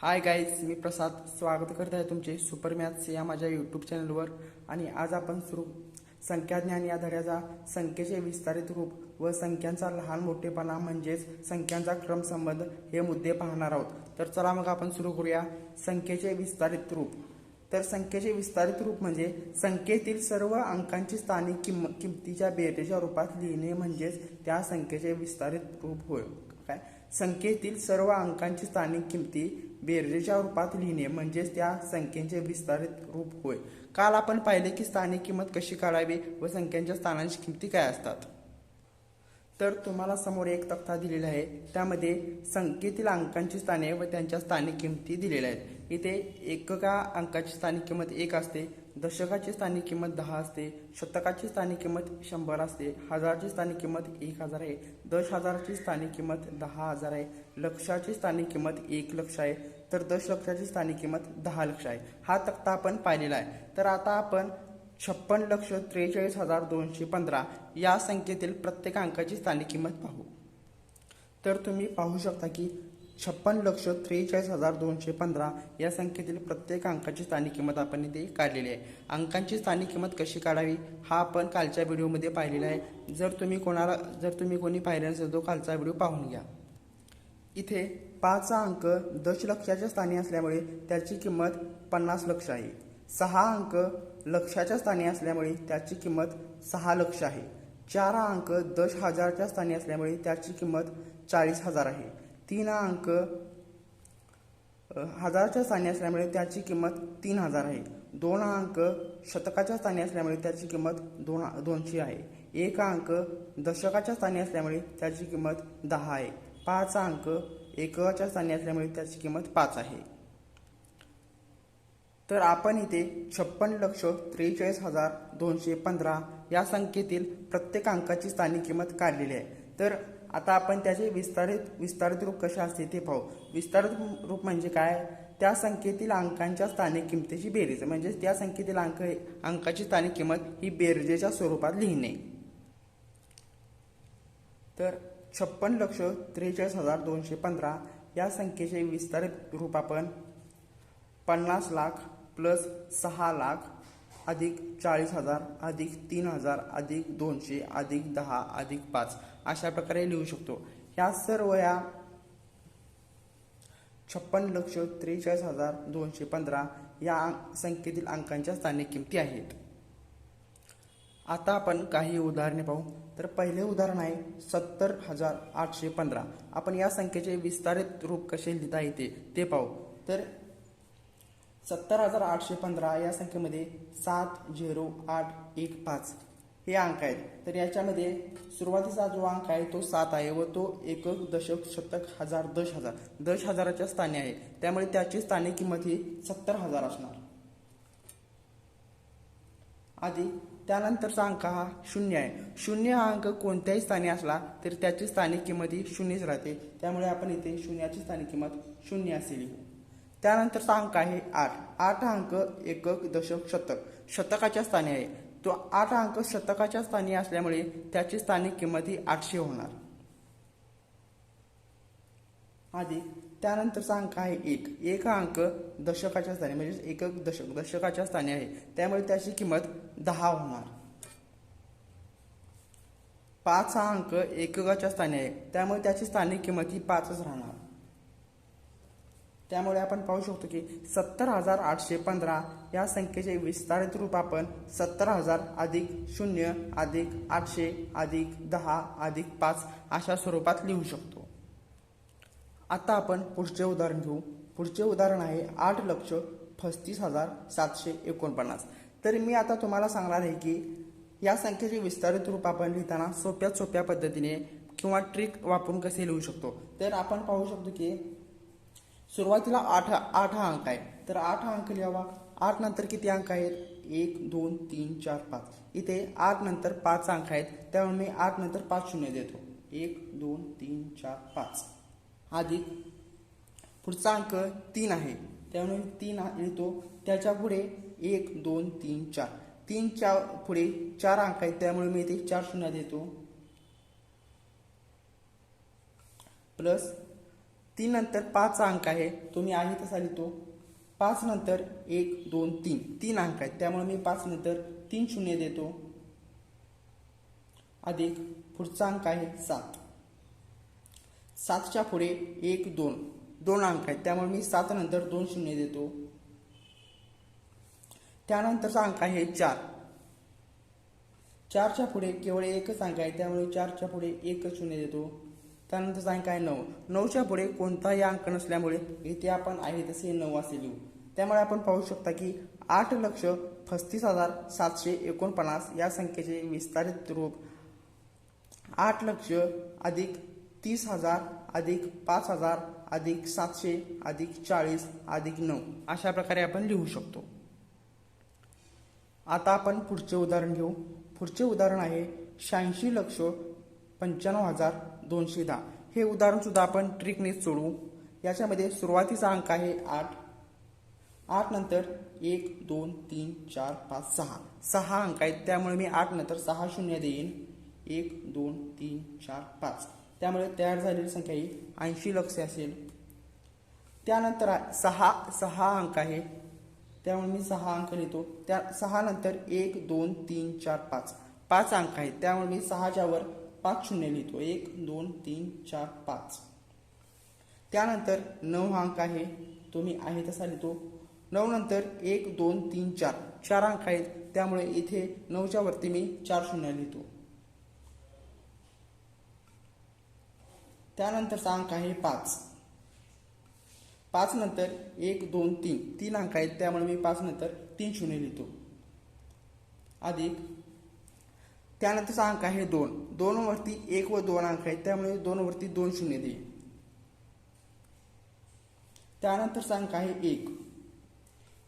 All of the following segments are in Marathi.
हाय गाईज, मी प्रसाद स्वागत करत आहे तुमचे सुपर मॅथ्स या माझ्या यूट्यूब चॅनलवर. आणि आज आपण संख्याज्ञान या धड्याचा संख्येचे विस्तारित रूप व संख्यांचा लहान मोठेपणा म्हणजेच संख्यांचा क्रमसंबंध हे मुद्दे पाहणार आहोत. तर चला मग आपण सुरू करूया. संख्येचे विस्तारित रूप. तर संख्येचे विस्तारित रूप म्हणजे संख्येतील सर्व अंकांची स्थानिक किमतीच्या बेरजेच्या रूपात लिहिणे म्हणजेच त्या संख्येचे विस्तारित रूप होय. काय? संख्येतील सर्व अंकांची स्थानिक किमती बेरजेच्या रूपात लिहिणे म्हणजेच त्या संख्येचे विस्तारित रूप होय. काल आपण पाहिले की स्थानिक किंमत कशी काढावी व संख्यांच्या स्थानांची किमती काय असतात. तर तुम्हाला समोर एक तक्ता दिलेला आहे, त्यामध्ये संख्येतील अंकांची स्थाने व त्यांच्या स्थानिक किमती दिलेल्या आहेत. इथे एकका अंकाची स्थानिक किंमत 1 असते, दशकाची स्थानिक किंमत 10 असते, शतकाची स्थानिक किंमत 100 असते, हजारची स्थानिक किंमत 1000 आहे, 10,000ची स्थानिक किंमत 10,000 आहे, लक्षाची स्थानिक किंमत 1 लक्ष आहे, तर दशलक्षाची स्थानिक किंमत 10 लक्ष आहे. हा तक्ता आपण पाहिलेला आहे. तर आता आपण 56,43,215 या संख्येतील प्रत्येक अंकाची स्थानिक किंमत पाहू. तर तुम्ही पाहू शकता की 56,43,215 या संख्येतील प्रत्येक अंकाची स्थानिक किंमत आपण इथे काढलेली आहे. अंकांची स्थानिक किंमत कशी काढावी हा आपण कालच्या व्हिडिओमध्ये पाहिलेला आहे. जर तुम्ही कोणी पाहिला नसेल तो कालचा व्हिडिओ पाहून घ्या. इथे 5 अंक दशलक्षाच्या स्थानी असल्यामुळे त्याची किंमत 50 लक्ष आहे. 6 अंक लक्षाच्या स्थानी असल्यामुळे त्याची किंमत 6 लक्ष आहे. 4 अंक 10,000च्या स्थानी असल्यामुळे त्याची किंमत 40,000 आहे. 3 अंक हजारच्या स्थानी असल्यामुळे त्याची किंमत 3,000 आहे. 2 अंक शतकाच्या स्थानी असल्यामुळे त्याची किंमत 200 आहे. 1 अंक दशकाच्या स्थानी असल्यामुळे त्याची किंमत 10 आहे. 5 अंक एककाच्या स्थानी असल्यामुळे त्याची किंमत 5 आहे. तर आपण इथे 56,43,215 या संख्येतील प्रत्येक अंकाची स्थानिक किंमत काढलेली आहे. तर आता आपण त्याचे विस्तारित रूप कसे असते ते पाहू. विस्तारित रूप म्हणजे काय? त्या संख्येतील अंकांच्या स्थानिक किमतीची बेरीज म्हणजे त्या संख्येतील अंकाची स्थानिक किंमत ही बेरजेच्या स्वरूपात लिहिणे. तर 56,43,215 या संख्येचे विस्तारित रूप आपण 50 लाख प्लस 6 लाख अधिक 40,000 अधिक 3,000 अधिक 200 अधिक 10 अधिक 5 अशा प्रकारे लिहू शकतो. ह्या सर्व 56,43,215 या संख्येतील अंकांच्या स्थानिक किमती आहेत. आता आपण काही उदाहरणे पाहू. तर पहिले उदाहरण आहे 70,815. आपण या संख्येचे विस्तारित रूप कसे लिहिता येते ते पाहू. तर 70,815 या संख्येमध्ये 70815 हे अंक आहेत. तर याच्यामध्ये सुरुवातीचा जो अंक आहे तो 7 आहे व तो एकक दशक शतक हजार 10,000च्या स्थानी आहे. त्यामुळे त्याची स्थानिक किंमत ही 70,000 असणार. आधी त्यानंतरचा अंक हा 0 आहे. 0 हा अंक कोणत्याही स्थानी असला तर त्याची स्थानिक किंमत ही 0च राहते. त्यामुळे आपण इथे 0ची स्थानिक किंमत 0 असे लिहू. त्यानंतरचा अंक आहे 8. 8 हा अंक एकक दशक शतक शतकाच्या स्थानी आहे. तो 8 अंक शतकाच्या स्थानी असल्यामुळे त्याची स्थानिक किंमत ही 800 होणार. आधी त्यानंतरचा अंक आहे 1. 1 हा अंक दशकाच्या स्थानी म्हणजे एकक दशकाच्या स्थानी आहे. त्यामुळे त्याची किंमत 10 होणार. 5 हा अंक एककाच्या स्थानी आहे. त्यामुळे त्याची स्थानिक किंमत ही 5च राहणार. त्यामुळे आपण पाहू शकतो की 70,815 या संख्येचे विस्तारित रूप आपण 70,000 अधिक 0 अधिक 800 अधिक 10 अधिक 5 अशा स्वरूपात लिहू शकतो. आता आपण पुढचे उदाहरण घेऊ. पुढचे उदाहरण आहे 8,35,749. तर मी आता तुम्हाला सांगणार आहे की या संख्येचे विस्तारित रूप आपण लिहिताना सोप्या पद्धतीने किंवा ट्रिक वापरून कसे लिहू शकतो. तर आपण पाहू शकतो की सुरुवातीला 8 हा अंक आहे. तर 8 हा अंक लिहावा. 8 नंतर किती अंक आहेत? 1 2 3 4 5. इथे 8 नंतर 5 अंक आहेत. त्यामुळे मी 8 नंतर 5 शून्य देतो. 1 2 3 4 5 अधिक पुढचा अंक 3 आहे. त्यामुळे 3 लिहितो. त्याच्या पुढे 1 2 3 4. 3च्या पुढे 4 अंक आहेत. त्यामुळे मी इथे 4 शून्य देतो. प्लस 3 नंतर 5 अंक आहे, तो मी आहे तसा लिहितो. 5 नंतर 1 2 3 3 अंक आहेत, त्यामुळे मी 5 नंतर 3 शून्य देतो. अधिक पुढचा अंक आहे 7. 7च्या पुढे 1 2 2 अंक आहेत, त्यामुळे मी 7 नंतर 2 शून्य देतो. त्यानंतरचा अंक आहे 4. 4च्या पुढे केवळ एकच अंक आहे, त्यामुळे 4च्या पुढे 1 शून्य देतो. त्यानंतरचा अंक आहे 9. 9च्या पुढे कोणताही अंक नसल्यामुळे इथे आपण आहे तसे 9 असे लिहू. त्यामुळे आपण पाहू शकता की 8,35,749 या संख्येचे विस्तारित रूप 8,00,000 अधिक 30,000 अधिक 5,000 अधिक 700 अधिक 40 अधिक 9 अशा प्रकारे आपण लिहू शकतो. आता आपण पुढचे उदाहरण घेऊ. पुढचे उदाहरण आहे 86,95,210. हे उदाहरण सुद्धा आपण ट्रिकने सोडवू. याच्यामध्ये सुरुवातीचा अंक आहे 8. 8 नंतर 1 2 3 4 5 6 6 अंक आहेत, त्यामुळे मी 8 नंतर 6 शून्य देईन. 1 2 3 4 5, त्यामुळे तयार झालेली संख्या ही 80,00,000 असेल. त्यानंतर 6 अंक आहे, त्यामुळे मी 6 अंक लिहितो. त्या 6 नंतर 1 2 3 4 5 5 अंक आहेत, त्यामुळे मी 6च्या वर 5 शून्य लिहितो. 1 2 3 4 5. त्यानंतर 9 अंक आहे, तो मी आहे तसा लिहितो. 9 नंतर 1 2 3 4 4 अंक आहेत, त्यामुळे इथे 9च्या वरती मी 4 शून्य लिहितो. त्यानंतरचा अंक आहे 5. 5 नंतर 1 2 3 3 अंक आहेत, त्यामुळे मी 5 नंतर 3 शून्य लिहितो. अधिक त्यानंतरचा अंक आहे 2. 2 वरती 1 व 2 अंक आहेत, त्यामुळे 2 वरती 2 शून्य देईल. त्यानंतरचा अंक आहे 1.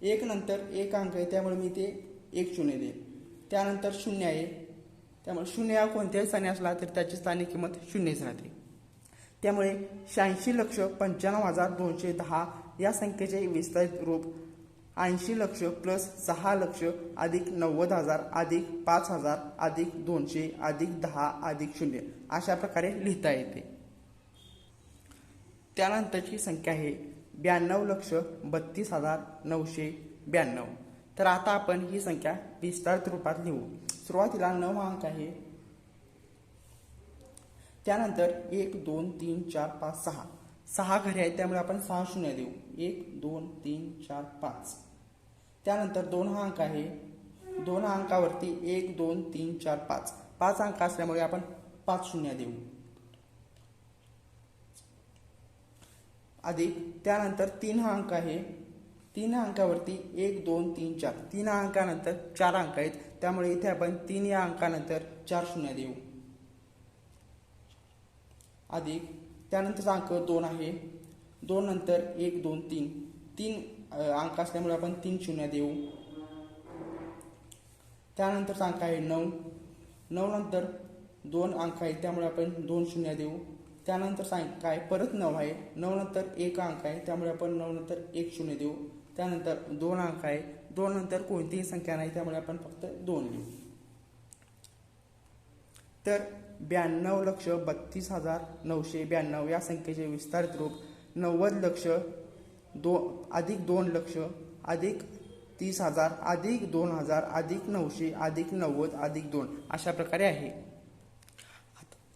1 नंतर 1 अंक आहे, त्यामुळे मी ते 1 शून्य देईल. त्यानंतर 0 आहे, त्यामुळे 0 हा कोणत्याही स्थानी असला तर त्याची स्थानिक किंमत 0च राहते. त्यामुळे 86,95,210 या संख्येचे विस्तारित रूप 80,00,000 प्लस 6,00,000 अधिक 90,000 अधिक 5,000 अधिक 200 अधिक 10 अधिक 0 अशा प्रकारे लिहिता येते. त्यानंतरची संख्या आहे 92,32,992. तर आता आपण ही संख्या विस्तारित रूपात लिहू. सुरुवातीला 9 अंक आहे, त्यानंतर 1 2 3 4 5 6 6 घरे आहेत, त्यामुळे आपण 6 शून्य देऊ. 1 2 3 4 5. त्यानंतर 2 हा अंक आहे, 2 अंकावरती 1 2 3 4 5 5 अंक असल्यामुळे आपण 5 शून्य देऊ. अधिक त्यानंतर 3 हा अंक आहे, 3 अंकावरती 1 2 3 4 3 अंकानंतर 4 अंक आहेत, त्यामुळे इथे आपण 3 या अंकानंतर 4 शून्य देऊ. अधिक त्यानंतरचा अंक 2 आहे, 2 नंतर 1 2 3 3 अंक असल्यामुळे आपण 3 शून्य देऊ. त्यानंतरचा अंक आहे 9. 9 नंतर 2 अंक आहेत, त्यामुळे आपण 2 शून्य देऊ. त्यानंतरचा अंक आहे परत 9 आहे, 9 नंतर 1 अंक आहे, त्यामुळे आपण 9 नंतर 1 शून्य देऊ. त्यानंतर 2 अंक आहे, 2 नंतर कोणतीही संख्या नाही, त्यामुळे आपण फक्त 2 लिहू. तर 92,32,992 या संख्येचे विस्तारित रूप 90,00,000 अधिक 2,00,000 अधिक 30,000 अधिक 2,000 अधिक 900 अधिक 90 अधिक 2 अशा प्रकारे आहे.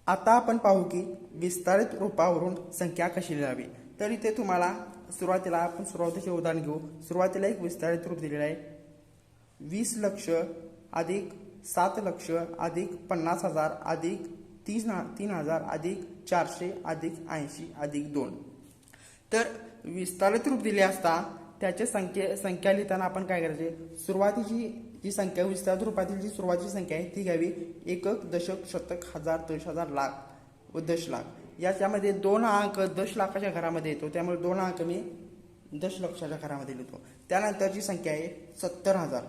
आता आपण पाहू की विस्तारित रूपावरून संख्या कशी लिहावी. तर इथे तुम्हाला सुरुवातीला आपण सुरुवातीचे उदाहरण घेऊ. सुरुवातीला एक विस्तारित रूप दिलेलं आहे. 20,00,000 अधिक 7,00,000 अधिक 50,000 अधिक 3,000 अधिक 400 अधिक 80 अधिक 2. तर विस्तारित रूप दिले असता त्याचे संख्या लिहिताना आपण काय करायचे, सुरुवातीची जी संख्या विस्तारित रूपातील जी सुरुवातीची संख्या आहे ती घ्यावी. एकक दशक शतक हजार दशहजार लाख व दशलाख. याच्यामध्ये 2 अंक दशलाखाच्या घरामध्ये येतो, त्यामुळे 2 अंक मी दशलक्षाच्या घरामध्ये लिहितो. त्यानंतरची संख्या आहे 70,000.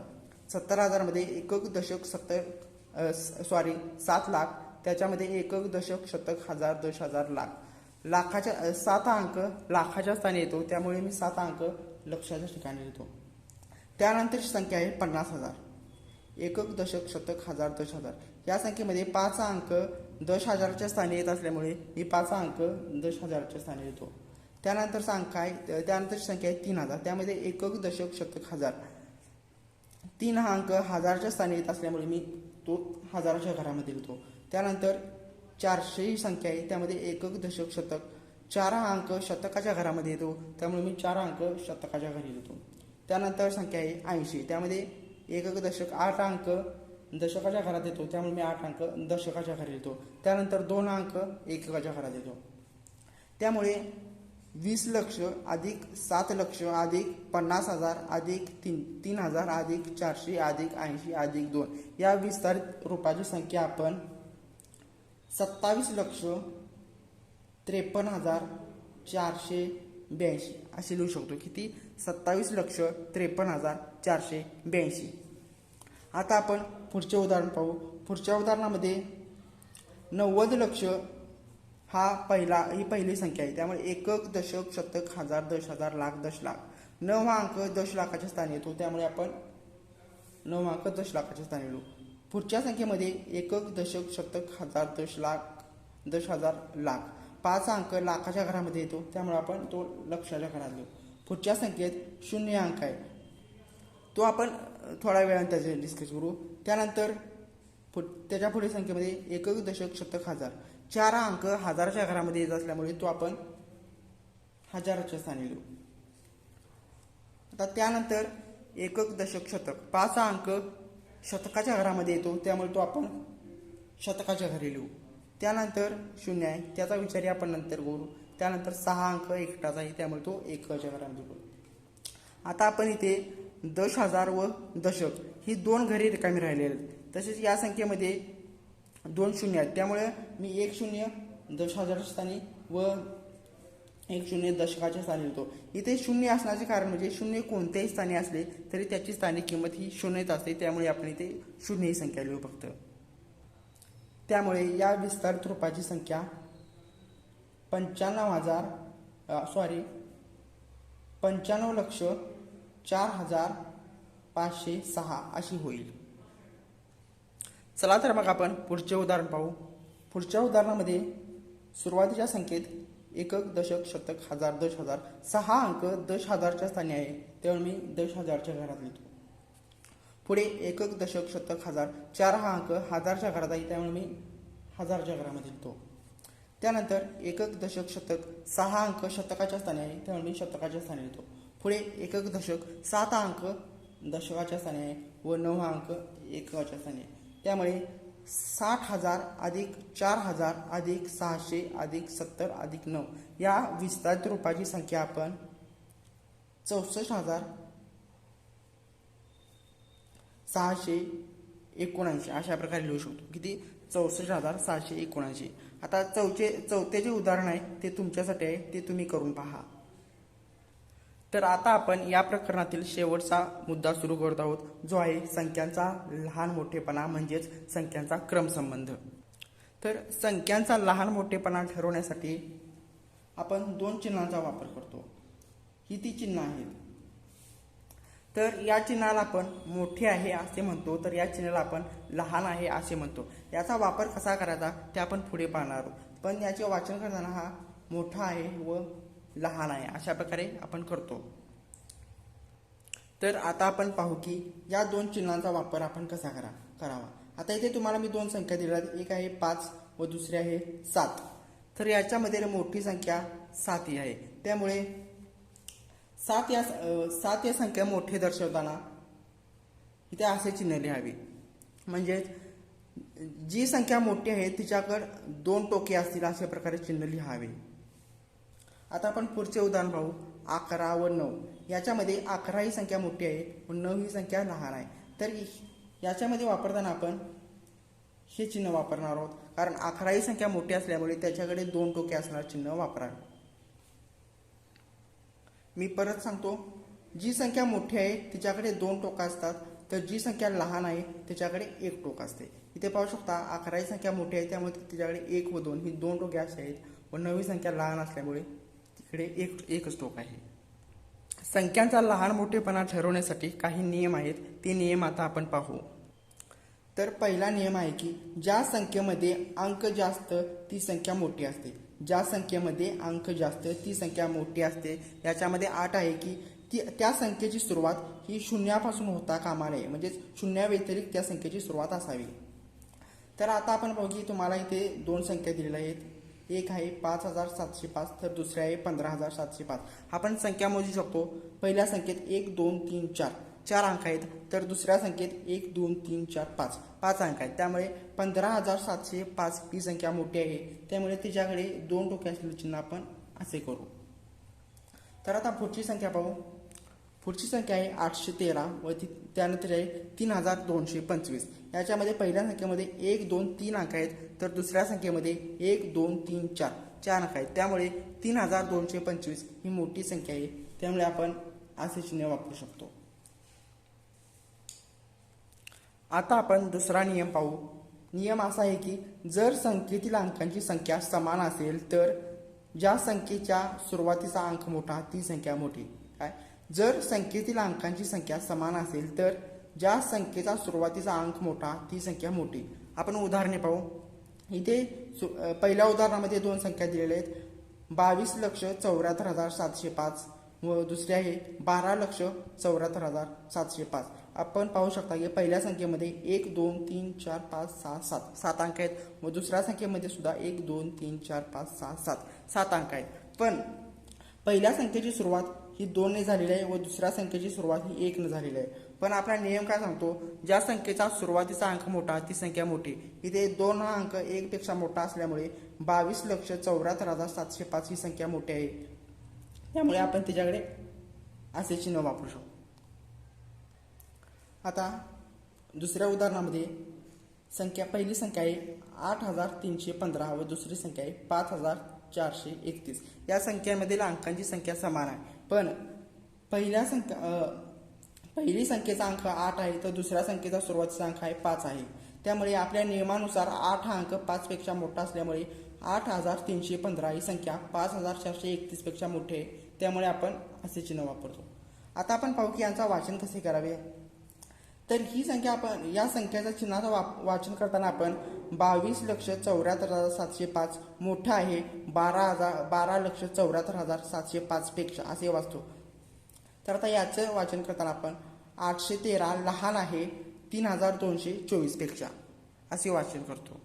70,000 मध्ये एकक दशक 7 लाख, त्याच्यामध्ये एकक दशक शतक हजार दशहजार लाख. लाखाच्या 7 अंक लाखाच्या स्थानी येतो, त्यामुळे मी 7 अंक लक्षाच्या ठिकाणी लिहितो. त्यानंतरची संख्या आहे 50,000. एकक दशक शतक हजार दशहजार. या संख्येमध्ये 5 अंक 10,000च्या स्थानी येत असल्यामुळे मी 5 अंक 10,000च्या स्थानी लिहितो. त्यानंतरचा अंक आहे, त्यानंतरची संख्या आहे 3000. त्यामध्ये एकक दशक शतक हजार. 3 हा अंक हजारच्या स्थानी येत असल्यामुळे मी तो हजाराच्या घरामध्ये लिहितो. त्यानंतर 400 ही संख्या आहे, त्यामध्ये एकक दशक शतक. 4 हा अंक शतकाच्या घरामध्ये येतो, त्यामुळे मी 4 अंक शतकाच्या घरी लिहितो. त्यानंतर संख्या आहे 80. त्यामध्ये एकक दशक 8 अंक दशकाच्या घरात येतो, त्यामुळे मी 8 अंक दशकाच्या घरी लिहितो. त्यानंतर 2 अंक एककाच्या घरात येतो. त्यामुळे 20 लक्ष अधिक 7 लक्ष अधिक 50,000 अधिक 3,000 अधिक 400 अधिक 80 अधिक 2 या विस्तारित रूपाची संख्या आपण 27,53,482 अशी लिहू शकतो. किती? 27,53,482. आता आपण पुढचे उदाहरण पाहू. पुढच्या उदाहरणामध्ये 90 लक्ष ही पहिली संख्या आहे, त्यामुळे एकक दशक शतक हजार 10,000 लाख 10 लाख. 9 हा अंक 10 लाखाच्या स्थानी येतो, त्यामुळे आपण 9 अंक 10 लाखाच्या स्थानी लिहू. पुढच्या संख्येमध्ये एकक दशक शतक हजार 10 लाख 10,000 लाख. 5 अंक लाखाच्या घरामध्ये येतो, त्यामुळे आपण तो लक्षाच्या घरात लिहू. पुढच्या संख्येत 0 अंक आहे, तो आपण थोड्या वेळाने त्याचे डिस्कस करू. त्यानंतर त्याच्या पुढील संख्येमध्ये एकक दशक शतक हजार. 4 अंक हजाराच्या घरामध्ये येत असल्यामुळे तो आपण हजाराच्या स्थानी लिहू. आता त्यानंतर एकक दशक शतक. 5 अंक शतकाच्या घरामध्ये येतो, त्यामुळे तो आपण शतकाच्या घरी लिहू. त्यानंतर 0 आहे, त्याचा विचार आपण नंतर करू. त्यानंतर 6 अंक एकटाचा आहे, त्यामुळे तो एककाच्या घरामध्ये लिहू. आता आपण इथे 10,000 व दशक ही 2 घरे रिकामी राहिलेली आहेत. तसेच या संख्येमध्ये 2 शून्य आहेत, त्यामुळे मी 1 शून्य 10,000च्या स्थानी व 1 शून्य दशकाच्या स्थानी लिहितो. इथे 0 असण्याचे कारण म्हणजे 0 कोणत्याही स्थानी असले तरी त्याची स्थानिक किंमत ही 0च असते, त्यामुळे आपण इथे 0 ही संख्या लिहू फक्त. त्यामुळे या विस्तारित रूपाची संख्या 95,04,506 अशी होईल. चला तर मग आपण पुढचे उदाहरण पाहू. पुढच्या उदाहरणामध्ये सुरुवातीच्या संख्येत एकक दशक शतक हजार 10,000. 6 अंक 10,000च्या स्थानी आहे, त्यामुळे मी 10,000च्या घरात लिहितो. पुढे एकक दशक शतक हजार. 4 हा अंक हजारच्या घरात आहे, त्यामुळे मी हजारच्या घरामध्ये लिहितो. त्यानंतर एकक दशक शतक 6 अंक शतकाच्या स्थानी आहे, त्यामुळे मी शतकाच्या स्थानी लिहितो. पुढे एकक दशक 7 अंक दशकाच्या स्थानी आहे व 9 अंक एककाच्या स्थानी आहे, त्यामुळे 60,000 अधिक 4,000 अधिक 600 अधिक 70 अधिक 9 या विस्तारित रूपाची संख्या आपण 64,679 अशा प्रकारे लिहू शकतो. किती? 64,679. आता चौथे जे उदाहरण आहे ते तुमच्यासाठी आहे, ते तुम्ही करून पहा. तर आता आपण या प्रकरणातील शेवटचा मुद्दा सुरू करत आहोत, जो आहे संख्यांचा लहान मोठेपणा म्हणजेच संख्यांचा क्रमसंबंध. तर संख्यांचा लहान मोठेपणा ठरवण्यासाठी आपण 2 चिन्हांचा वापर करतो. ही ती चिन्ह आहेत. तर या चिन्हाला आपण मोठे आहे असे म्हणतो, तर या चिन्हाला आपण लहान आहे असे म्हणतो. याचा वापर कसा करायचा ते आपण पुढे पाहणार आहोत, पण याचे वाचन करताना हा मोठा आहे व लहान आहे अशा प्रकारे आपण करतो. तर आता आपण पाहू की या 2 चिन्हांचा वापर आपण कसा करावा. आता इथे तुम्हाला मी 2 संख्या दिल्या आहेत, एक आहे 5 व दुसरी आहे 7. तर याच्यामध्ये मोठी संख्या 7 ही आहे, त्यामुळे 7 या संख्या मोठे दर्शवताना इथे असे चिन्ह लिहावे. म्हणजे जी संख्या मोठी आहे तिच्याकडे 2 टोके असतील अशा प्रकारे चिन्ह लिहावे. आता आपण पुढचे उदाहरण पाहू. 11 व 9. याच्यामध्ये 11 ही संख्या मोठी आहे व 9 ही संख्या लहान आहे. तर याच्यामध्ये वापरताना आपण हे चिन्ह वापरणार आहोत, कारण 11 ही संख्या मोठी असल्यामुळे त्याच्याकडे 2 टोके असणार चिन्ह वापरावे. मी परत सांगतो, जी संख्या मोठी आहे तिच्याकडे 2 टोकं असतात, तर जी संख्या लहान आहे त्याच्याकडे 1 टोक असते. इथे पाहू शकता 11 ही संख्या मोठी आहे त्यामुळे तिच्याकडे 1 व 2 ही 2 टोके असे आहेत व 9 ही संख्या लहान असल्यामुळे तिकडे एकच टोक आहे. संख्यांचा लहान मोठेपणा ठरवण्यासाठी काही नियम आहेत, ते नियम आता आपण पाहू. तर पहिला नियम आहे की ज्या संख्येमध्ये अंक जास्त ती संख्या मोठी असते. ज्या संख्येमध्ये अंक जास्त ती संख्या मोठी असते. याच्यामध्ये 8 आहे की त्या संख्येची सुरुवात ही शून्यापासून होता कामा नये, म्हणजेच शून्याव्यतिरिक्त त्या संख्येची सुरुवात असावी. तर आता आपण बघू की तुम्हाला इथे दोन संख्या दिलेल्या आहेत. एक आहे 5705 तर दुसरी आहे 15705. आपण संख्या मोजू शकतो. पहिल्या संख्येत 1 2 3 4 4 अंक आहेत, तर दुसऱ्या संख्येत 1 2 3 4 5 5 अंक आहेत. त्यामुळे 15705 ही संख्या मोठी आहे, त्यामुळे तिच्याकडे 2 टोके असलेले चिन्ह आपण असे करू. तर आता पुढची संख्या पाहू. पुढची संख्या आहे 813 व त्यानंतर आहे 3225. याच्यामध्ये पहिल्या संख्येमध्ये 1 2 3 अंक आहेत, तर दुसऱ्या संख्येमध्ये 1 2 3 4 4 अंक आहेत. त्यामुळे 3225 ही मोठी संख्या आहे, त्यामुळे आपण असे चिन्ह वापरू शकतो. आता आपण दुसरा नियम पाहू. नियम असा आहे की जर संख्येतील अंकांची संख्या समान असेल तर ज्या संख्येच्या सुरुवातीचा अंक मोठा ती संख्या मोठी. काय? जर संख्येतील अंकांची संख्या समान असेल तर ज्या संख्येचा सुरुवातीचा अंक मोठा ती संख्या मोठी. आपण उदाहरणे पाहू. इथे पहिल्या उदाहरणामध्ये दोन संख्या दिलेल्या आहेत. 22,74,705 व दुसरी आहे 12,74,705. आपण पाहू शकता की पहिल्या संख्येमध्ये 1 2 3 4 5 6 7 7 अंक आहेत व दुसऱ्या संख्येमध्ये सुद्धा 1 2 3 4 5 6 7 7 अंक आहेत. पण पहिल्या संख्येची सुरुवात ही 2 ने झालेली आहे व दुसऱ्या संख्येची सुरुवात ही 1 ने झालेली आहे. पण आपला नियम काय सांगतो? ज्या संख्येचा सुरुवातीचा अंक मोठा ती संख्या मोठी. इथे 2 हा अंक 1 पेक्षा मोठा असल्यामुळे 22,74,705 ही संख्या मोठी आहे, त्यामुळे आपण तिच्याकडे असे चिन्ह वापरू शकतो. आता दुसऱ्या उदाहरणामध्ये पहिली संख्या आहे 8,315 व दुसरी संख्या आहे 5,431. या संख्येमधील अंकांची संख्या समान आहे, पण पहिली संख्येचा अंक 8 आहे तर दुसऱ्या संख्येचा सुरुवातीचा अंक आहे 5 आहे. त्यामुळे आपल्या नियमानुसार 8 हा अंक 5 पेक्षा मोठा असल्यामुळे 8,315 ही संख्या 5,431 पेक्षा मोठी आहे, त्यामुळे आपण असे चिन्ह वापरतो. आता आपण पाहू की यांचा वाचन कसे करावे. तर ही संख्या आपण या संख्याच्या चिन्हाचं वाचन करताना आपण 22,74,705 मोठा आहे 12,74,705 पेक्षा असे वाचतो. तर आता याचं वाचन करताना आपण 813 लहान आहे 3,224 पेक्षा असे वाचन करतो.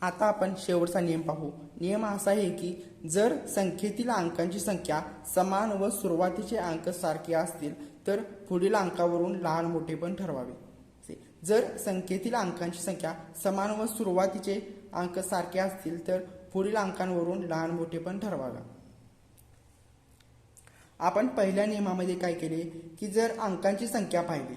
आता आपण शेवटचा नियम पाहू. नियम असा आहे की जर संख्येतील अंकांची संख्या समान व सुरुवातीचे अंक सारखे असतील तर पुढील अंकावरून लहान मोठेपण ठरवावे. जर संख्येतील अंकांची संख्या समान व सुरुवातीचे अंक सारखे असतील तर पुढील अंकांवरून लहान मोठेपण ठरवावे. आपण पहिल्या नियमामध्ये काय केले की जर अंकांची संख्या पाहिली,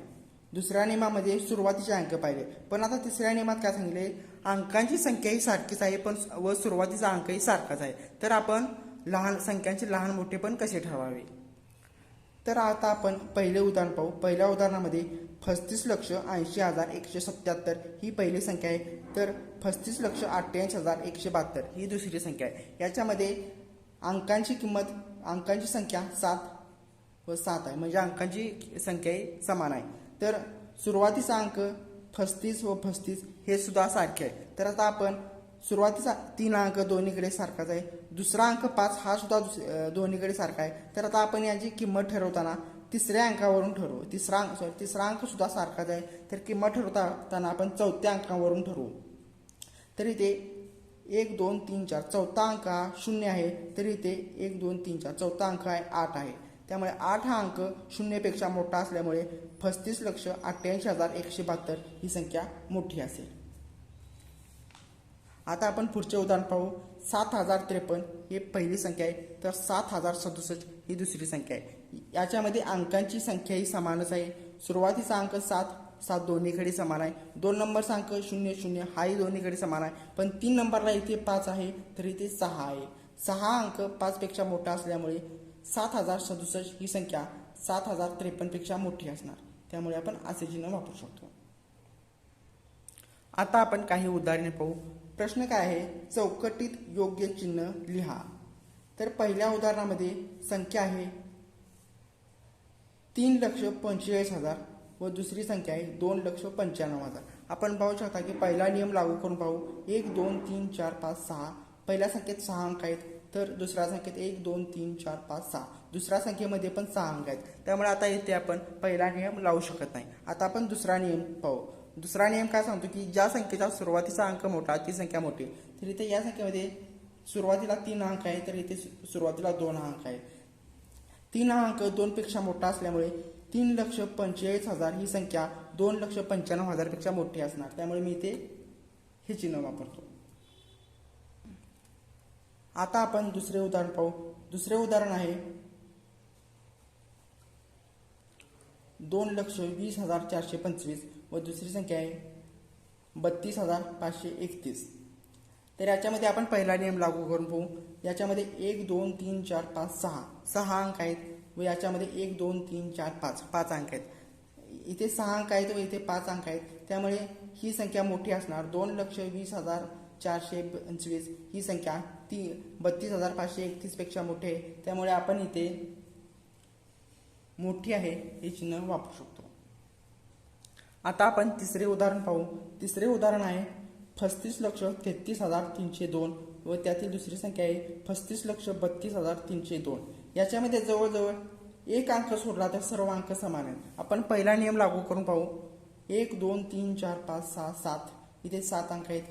दुसऱ्या नियमामध्ये सुरुवातीचे अंक पाहिले, पण आता तिसऱ्या नियमात काय सांगितले? अंकांची संख्या ही सारखीच आहे पण व सुरुवातीचा अंकही सारखाच आहे, तर आपण संख्यांचे लहान मोठेपण कसे ठरवावे. तर आता आपण पहिले उदाहरण पाहू. पहिल्या उदाहरणामध्ये 35,80,177 ही पहिली संख्या आहे, तर 35,88,172 ही दुसरी संख्या आहे. याच्यामध्ये अंकांची संख्या 7 व 7 आहे, म्हणजे अंकांची संख्या समान आहे. तर सुरुवातीचा अंक 35 व 35 हे सुद्धा सारखे आहे. तर आता आपण सुरुवातीचा 3 अंक दोन्हीकडे सारखाच आहे, दुसरा अंक 5 हा सुद्धा दोन्हीकडे सारखा आहे. तर आता आपण याची किंमत ठरवताना तिसऱ्या अंकावरून ठरवू. तिसरा अंक सुद्धा सारखाच आहे, तर किंमत ठरवताना आपण चौथ्या अंकावरून ठरवू. तर इथे 1 2 3 4 चौथा अंक हा 0 आहे, तर इथे 1 2 3 4 चौथा अंक आहे 8 आहे. त्यामुळे 8 हा अंक 0 पेक्षा मोठा असल्यामुळे 35,88,172 ही संख्या मोठी असेल. आता आपण पुढचे उदाहरण पाहू. 7,053 ही पहिली संख्या आहे, तर 7,067 ही दुसरी संख्या आहे. याच्यामध्ये अंकांची संख्या ही समानच आहे. सुरुवातीचा अंक 7 दोन्हीकडे समान आहे. 2 नंबरचा अंक 00 हाही दोन्हीकडे समान आहे, पण 3 नंबरला इथे 5 आहे तर इथे 6 आहे. 6 अंक 5 पेक्षा मोठा असल्यामुळे 7,067 ही संख्या 7,053 पेक्षा मोठी असणार, त्यामुळे आपण असे चिन्ह वापरू शकतो. आता आपण काही उदाहरणे पाहू. प्रश्न काय आहे? चौकटीत योग्य चिन्ह लिहा. तर पहिल्या उदाहरणामध्ये संख्या आहे 3,45,000 व दुसरी संख्या आहे 2,95,000. आपण पाहू शकता की पहिला नियम लागू करून पाहू. 1 2 3 4 5 6 पहिल्या संख्येत 6 अंक आहेत, तर दुसऱ्या संख्येत 1 2 3 4 5 6, दुसऱ्या संख्येमध्ये पण 6 अंक आहेत. त्यामुळे आता इथे आपण पहिला नियम लावू शकत नाही. आता आपण दुसरा नियम पाहू. दुसरा नियम काय सांगतो की ज्या संख्येचा सुरुवातीचा अंक मोठा ती संख्या मोठी. तर इथे या संख्येमध्ये सुरुवातीला 3 अंक आहे, तर इथे सुरुवातीला 2 अंक आहे. 3 हा अंक 2 पेक्षा मोठा असल्यामुळे 3,45,000 ही संख्या 2,95,000 पेक्षा मोठी असणार. त्यामुळे मी इथे हे चिन्ह वापरतो. आता आपण दुसरे उदाहरण पाहू. दुसरे उदाहरण आहे 2,20,425 व दुसरी संख्या आहे 32,531. तर याच्यामध्ये आपण पहिला नियम लागू करून पाहू. याच्यामध्ये 1 2 3 4 5 6 6 अंक आहेत व याच्यामध्ये 1 2 3 4 5 5 अंक आहेत. इथे 6 अंक आहेत व इथे 5 अंक आहेत. त्यामुळे ही संख्या मोठी असणार. 2,20,425 ही संख्या 32,531 पेक्षा मोठी आहे. त्यामुळे आपण इथे मोठी आहे हे चिन्ह वापरू शकतो. आता आपण तिसरे उदाहरण पाहू. तिसरे उदाहरण आहे 35,33,302 व त्यातील दुसरी संख्या आहे 35,32,302. याच्यामध्ये जवळजवळ एक अंक सोडला तर सर्व अंक समान आहेत. आपण पहिला नियम लागू करून पाहू. 1 2 3 4 5 6 7 इथे 7 अंक आहेत.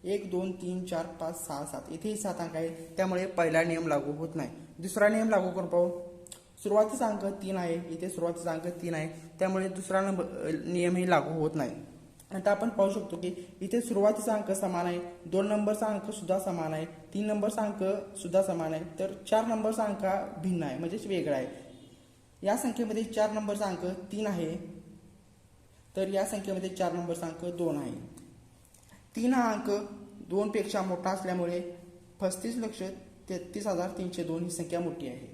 1 2 3 4 5 6 7 इथेही 7 अंक आहेत. त्यामुळे पहिला नियम लागू होत नाही. दुसरा नियम लागू करून पाहू. सुरुवातीचा अंक 3 आहे, इथे सुरुवातीचा अंक 3 आहे. त्यामुळे दुसरा नियमही लागू होत नाही. आता आपण पाहू शकतो की इथे सुरुवातीचा अंक समान आहे, 2 नंबरचा अंक सुद्धा समान आहे, 3 नंबरचा अंक सुद्धा समान आहे, तर 4 नंबरचा अंक भिन्न आहे म्हणजेच वेगळा आहे. या संख्येमध्ये 4 नंबरचा अंक 3 आहे, तर या संख्येमध्ये 4 नंबरचा अंक 2 आहे. 3 हा अंक 2 पेक्षा मोठा असल्यामुळे 35,33,302 ही संख्या मोठी आहे.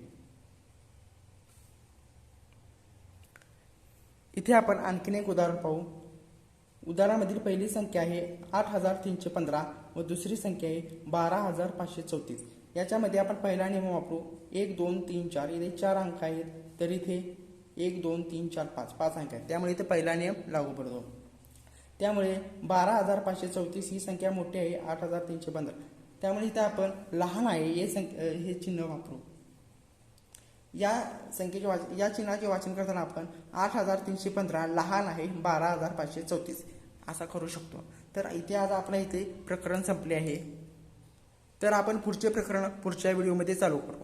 इथे आपण आणखीन एक उदाहरण पाहू. उदाहरणामधील पहिली संख्या आहे 8,315 व दुसरी संख्या आहे 12,534. याच्यामध्ये आपण पहिला नियम वापरू. 1 2 3 4 इथे 4 अंक आहेत, तर इथे 1 2 3 4 5 5 अंक आहेत. त्यामुळे इथे पहिला नियम लागू पडतो. त्यामुळे 12,534 ही संख्या मोठी आहे 8,315. त्यामुळे इथे आपण लहान आहे हे चिन्ह वापरू. या चिन्हाचे वाचन करताना आपण 8,315 लहान आहे 12,534 असा करू शकतो. तर इथे आज आपल्या इथे प्रकरण संपले आहे. तर आपण पुढचे प्रकरण पुढच्या व्हिडिओमध्ये चालू करू.